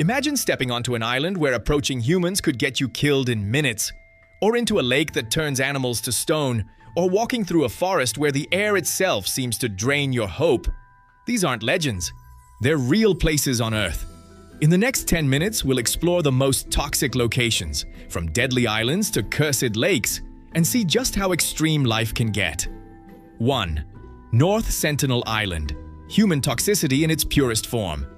Imagine stepping onto an island where approaching humans could get you killed in minutes, or into a lake that turns animals to stone, or walking through a forest where the air itself seems to drain your hope. These aren't legends. They're real places on Earth. In the next 10 minutes, we'll explore the most toxic locations, from deadly islands to cursed lakes, and see just how extreme life can get. 1. North Sentinel Island. Human toxicity in its purest form.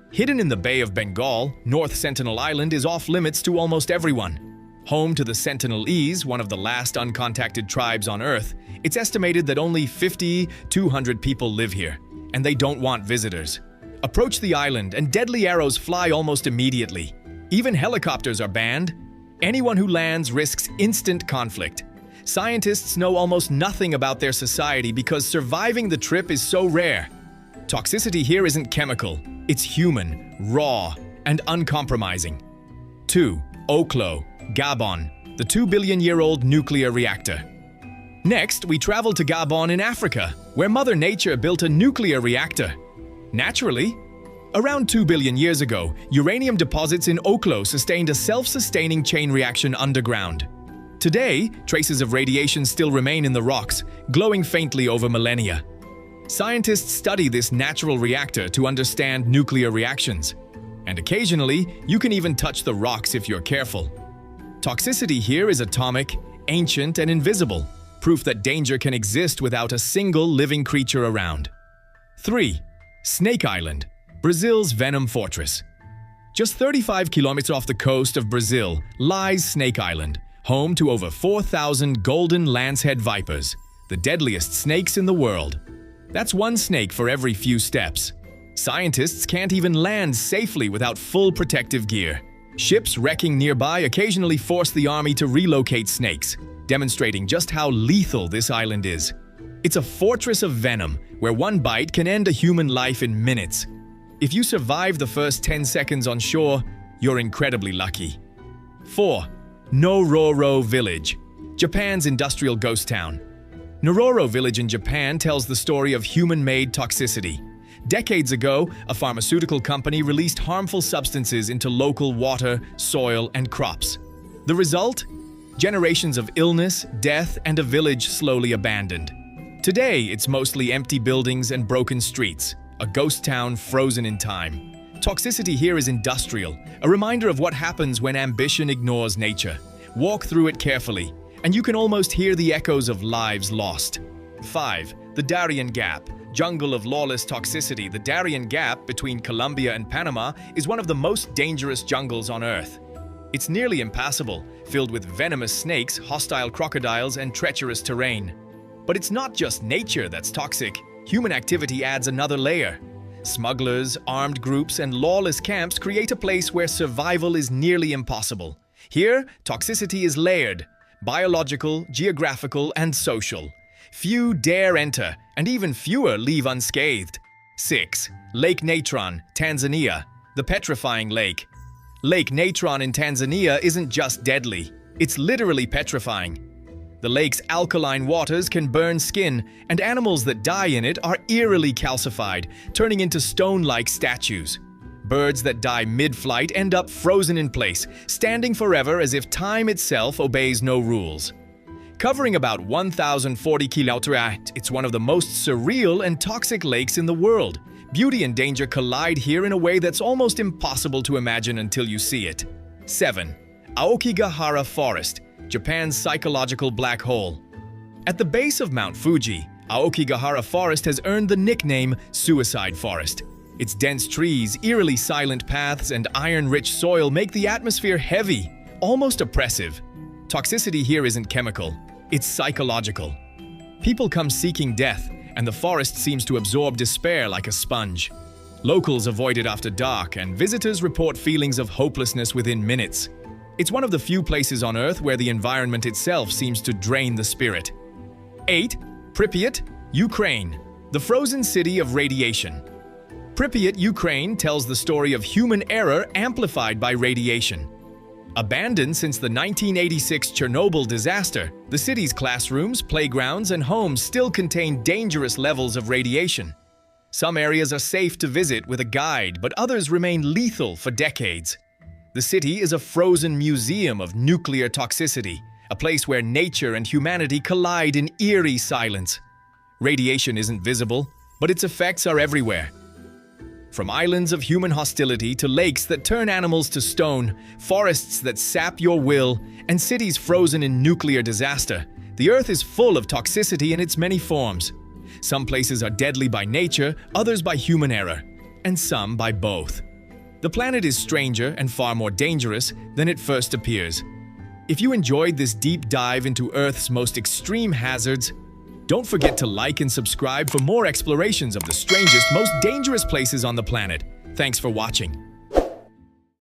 Hidden in the Bay of Bengal, North Sentinel Island is off-limits to almost everyone. Home to the Sentinelese, one of the last uncontacted tribes on Earth, it's estimated that only 200 people live here, and they don't want visitors. Approach the island and deadly arrows fly almost immediately. Even helicopters are banned. Anyone who lands risks instant conflict. Scientists know almost nothing about their society because surviving the trip is so rare. Toxicity here isn't chemical, it's human, raw, and uncompromising. 2. Oklo, Gabon, the 2-billion-year-old nuclear reactor. Next, we travel to Gabon in Africa, where Mother Nature built a nuclear reactor. Naturally, around 2 billion years ago, uranium deposits in Oklo sustained a self-sustaining chain reaction underground. Today, traces of radiation still remain in the rocks, glowing faintly over millennia. Scientists study this natural reactor to understand nuclear reactions. And occasionally, you can even touch the rocks if you're careful. Toxicity here is atomic, ancient, and invisible, proof that danger can exist without a single living creature around. 3. Snake Island, Brazil's Venom Fortress. Just 35 kilometers off the coast of Brazil lies Snake Island, home to over 4,000 golden lancehead vipers, the deadliest snakes in the world. That's one snake for every few steps. Scientists can't even land safely without full protective gear. Ships wrecking nearby occasionally force the army to relocate snakes, demonstrating just how lethal this island is. It's a fortress of venom, where one bite can end a human life in minutes. If you survive the first 10 seconds on shore, you're incredibly lucky. 4. Nororo Village, Japan's industrial ghost town. Nororo Village in Japan tells the story of human-made toxicity. Decades ago, a pharmaceutical company released harmful substances into local water, soil, and crops. The result? Generations of illness, death, and a village slowly abandoned. Today, it's mostly empty buildings and broken streets, a ghost town frozen in time. Toxicity here is industrial, a reminder of what happens when ambition ignores nature. Walk through it carefully, and you can almost hear the echoes of lives lost. 5. The Darien Gap, jungle of lawless toxicity. The Darien Gap between Colombia and Panama is one of the most dangerous jungles on Earth. It's nearly impassable, filled with venomous snakes, hostile crocodiles, and treacherous terrain. But it's not just nature that's toxic. Human activity adds another layer. Smugglers, armed groups, and lawless camps create a place where survival is nearly impossible. Here, toxicity is layered: biological, geographical, and social. Few dare enter, and even fewer leave unscathed. 6. Lake Natron, Tanzania, the petrifying lake. Lake Natron in Tanzania isn't just deadly, it's literally petrifying. The lake's alkaline waters can burn skin, and animals that die in it are eerily calcified, turning into stone-like statues. Birds that die mid-flight end up frozen in place, standing forever as if time itself obeys no rules. Covering about 1,040 kilometers, it's one of the most surreal and toxic lakes in the world. Beauty and danger collide here in a way that's almost impossible to imagine until you see it. 7. Aokigahara Forest, Japan's psychological black hole. At the base of Mount Fuji, Aokigahara Forest has earned the nickname Suicide Forest. Its dense trees, eerily silent paths, and iron-rich soil make the atmosphere heavy, almost oppressive. Toxicity here isn't chemical, it's psychological. People come seeking death, and the forest seems to absorb despair like a sponge. Locals avoid it after dark, and visitors report feelings of hopelessness within minutes. It's one of the few places on Earth where the environment itself seems to drain the spirit. 8. Pripyat, Ukraine, the frozen city of radiation. Pripyat, Ukraine tells the story of human error amplified by radiation. Abandoned since the 1986 Chernobyl disaster, the city's classrooms, playgrounds, and homes still contain dangerous levels of radiation. Some areas are safe to visit with a guide, but others remain lethal for decades. The city is a frozen museum of nuclear toxicity, a place where nature and humanity collide in eerie silence. Radiation isn't visible, but its effects are everywhere. From islands of human hostility to lakes that turn animals to stone, forests that sap your will, and cities frozen in nuclear disaster, the Earth is full of toxicity in its many forms. Some places are deadly by nature, others by human error, and some by both. The planet is stranger and far more dangerous than it first appears. If you enjoyed this deep dive into Earth's most extreme hazards, don't forget to like and subscribe for more explorations of the strangest, most dangerous places on the planet. Thanks for watching.